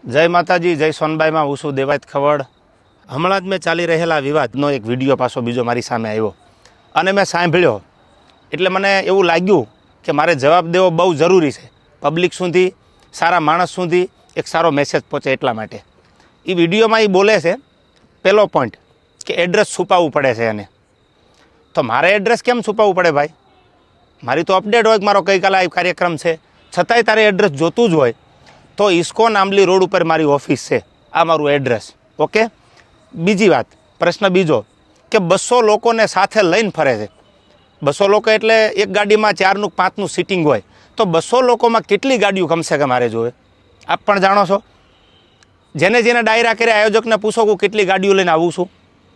જય માતાજી, જય સોનબાઈમાં. હું છું દેવાયત ખવડ. હમણાં જ મેં ચાલી રહેલા વિવાદનો એક વિડીયો પાછો બીજો મારી સામે આવ્યો અને મેં સાંભળ્યો એટલે મને એવું લાગ્યું કે મારે જવાબ દેવો બહુ જરૂરી છે. પબ્લિક સુધી, સારા માણસ સુધી એક સારો મેસેજ પહોંચે એટલા માટે. એ વિડીયોમાં એ બોલે છે પહેલો પોઈન્ટ કે એડ્રેસ છુપાવવું પડે છે એને. તો મારે એડ્રેસ કેમ છુપાવવું પડે ભાઈ? મારી તો અપડેટ હોય કે મારો ગઈકાલે આ કાર્યક્રમ છે, છતાંય તારે એડ્રેસ જોતું જ હોય તો ઇસ્કોન આંબલી રોડ ઉપર મારી ઓફિસ છે, આ મારું એડ્રેસ. ઓકે. બીજી વાત, પ્રશ્ન બીજો કે 200 લોકોને સાથે લઈને ફરે છે. 200 લોકો એટલે એક ગાડીમાં 4નું 5નું સીટિંગ હોય તો 200 લોકોમાં કેટલી ગાડીઓ કમસે કમ મારે જોવે? આપ પણ જાણો છો. જેને જેને ડાયરા કર્યા આયોજકને પૂછો કે કેટલી ગાડીઓ લઈને આવું છું,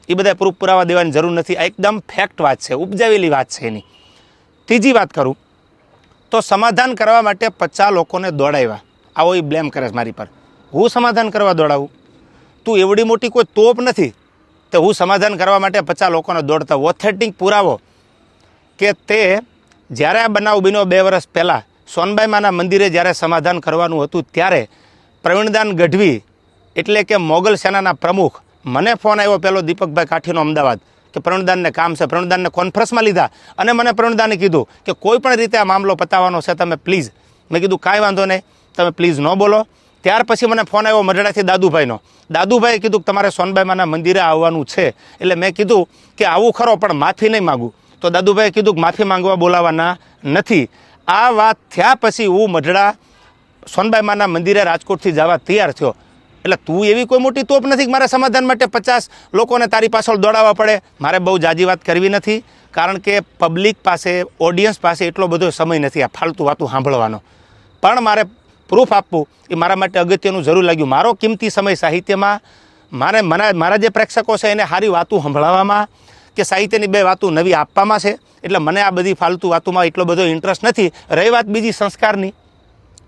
એ બધા પ્રૂફ પુરાવા દેવાની જરૂર નથી. આ એકદમ ફેક્ટ વાત છે, ઉપજાવેલી વાત છે એની. ત્રીજી વાત કરું તો સમાધાન કરવા માટે 50 લોકોને દોડાવ્યા. આવો એ બ્લેમ કરે છે મારી પર. હું સમાધાન કરવા દોડાવું? તું એવડી મોટી કોઈ તોપ નથી તો હું સમાધાન કરવા માટે 50 લોકોને દોડતા. ઓથેન્ટિક પુરાવો કે તે જ્યારે આ બનાવ બન્યો 2 વર્ષ પહેલાં સોનબાઈ માના મંદિરે જ્યારે સમાધાન કરવાનું હતું ત્યારે પ્રવીણદાન ગઢવી એટલે કે મોગલ સેનાના પ્રમુખ, મને ફોન આવ્યો પેલો દીપકભાઈ કાઠીનો અમદાવાદ કે પ્રવીણદાનને કામ છે. પ્રવીણદાનને કોન્ફરન્સમાં લીધા અને મને પ્રવીણદાને કીધું કે કોઈ પણ રીતે આ મામલો પતાવવાનો છે, તમે પ્લીઝ. મેં કીધું કાંઈ વાંધો નહીં, તમે પ્લીઝ ન બોલો. ત્યાર પછી મને ફોન આવ્યો મઢડાથી દાદુભાઈનો. દાદુભાઈએ કીધું કે તમારે સોનબાઈ માના મંદિરે આવવાનું છે. એટલે મેં કીધું કે આવું ખરો પણ માફી નહીં માગું. તો દાદુભાઈએ કીધું કે માફી માંગવા બોલાવવાના નથી. આ વાત થયા પછી હું મઢડા સોનબાઈ માના મંદિરે રાજકોટથી જવા તૈયાર થયો. એટલે તું એવી કોઈ મોટી તોપ નથી કે મારે સમાધાન માટે 50 લોકોને તારી પાછળ દોડાવવા પડે. મારે બહુ જાજી વાત કરવી નથી, કારણ કે પબ્લિક પાસે, ઓડિયન્સ પાસે એટલો બધો સમય નથી આ ફાલતુ વાતું સાંભળવાનો. પણ મારે પ્રૂફ આપવું એ મારા માટે અગત્યનું જરૂર લાગ્યું. મારો કિંમતી સમય સાહિત્યમાં મારા જે પ્રેક્ષકો છે એને સારી વાતું સંભળાવવામાં કે સાહિત્યની 2 વાતું નવી આપવામાં છે. એટલે મને આ બધી ફાલતુ વાતોમાં એટલો બધો ઇન્ટરેસ્ટ નથી. રહી વાત બીજી સંસ્કારની,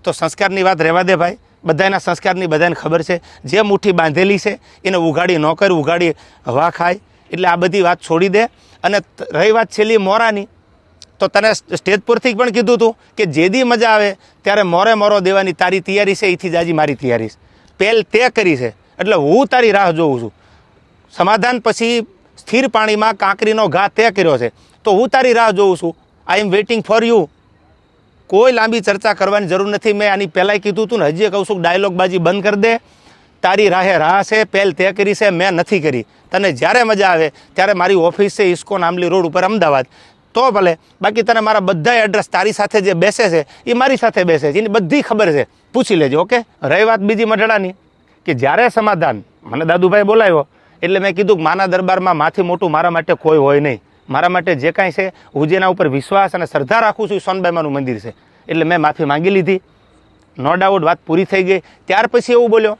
તો સંસ્કારની વાત રહેવા દે ભાઈ. બધાના સંસ્કારની બધાને ખબર છે. જે મુઠ્ઠી બાંધેલી છે એને ઉઘાડી ન કર, ઉઘાડી હવા ખાય. એટલે આ બધી વાત છોડી દે. અને રહી વાત છેલ્લી મોરાની, તો તને સ્ટેજ પરથી પણ કીધું હતું કે જેદી મજા આવે ત્યારે મોરો દેવાની તારી તૈયારી છે, એથી જાજી મારી તૈયારી છે. પહેલ તે કરી છે એટલે હું તારી રાહ જોઉં છું. સમાધાન પછી સ્થિર પાણીમાં કાંકરીનો ઘા તે કર્યો છે તો હું તારી રાહ જોઉં છું. આઈ એમ વેઇટિંગ ફોર યુ. કોઈ લાંબી ચર્ચા કરવાની જરૂર નથી. મેં આની પહેલાંય કીધું હતું ને, હજી કહું છું, ડાયલોગબાજી બંધ કરી દે. તારી રાહે રાહ છે, પહેલ તે કરી છે, મેં નથી કરી. તને જ્યારે મજા આવે ત્યારે મારી ઓફિસ છે ઇસ્કોન આંબલી રોડ ઉપર અમદાવાદ, તો ભલે. બાકી તને મારા બધા એડ્રેસ તારી સાથે જે બેસે છે એ મારી સાથે બેસે છે, એની બધી ખબર છે, પૂછી લેજો. ઓકે. રહી વાત બીજી મઢડાની કે જ્યારે સમાધાન મને દાદુભાઈ બોલાવ્યો એટલે મેં કીધું કે માના દરબારમાં માથી મોટું મારા માટે કોઈ હોય નહીં. મારા માટે જે કાંઈ છે, હું જેના ઉપર વિશ્વાસ અને શ્રદ્ધા રાખું છું એ સોનબાઈ માનું મંદિર છે. એટલે મેં માફી માંગી લીધી. નો ડાઉટ વાત પૂરી થઈ ગઈ. ત્યાર પછી એવું બોલ્યો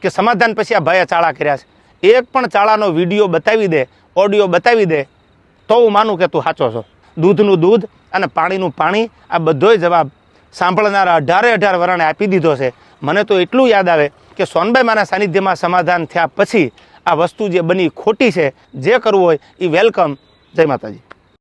કે સમાધાન પછી આ ભાઈએ ચાળા કર્યા છે. એક પણ ચાળાનો વિડીયો બતાવી દે, ઓડિયો બતાવી દે તો હું માનું કે તું સાચો છો. દૂધનું દૂધ અને પાણીનું પાણી, આ બધોય જવાબ સાંભળનારા 18 વરણે આપી દીધો છે. મને તો એટલું યાદ આવે કે સોનબાઈ માના સાનિધ્યમાં સમાધાન થયા પછી આ વસ્તુ જે બની ખોટી છે, જે કરવું હોય એ વેલકમ. જય માતાજી.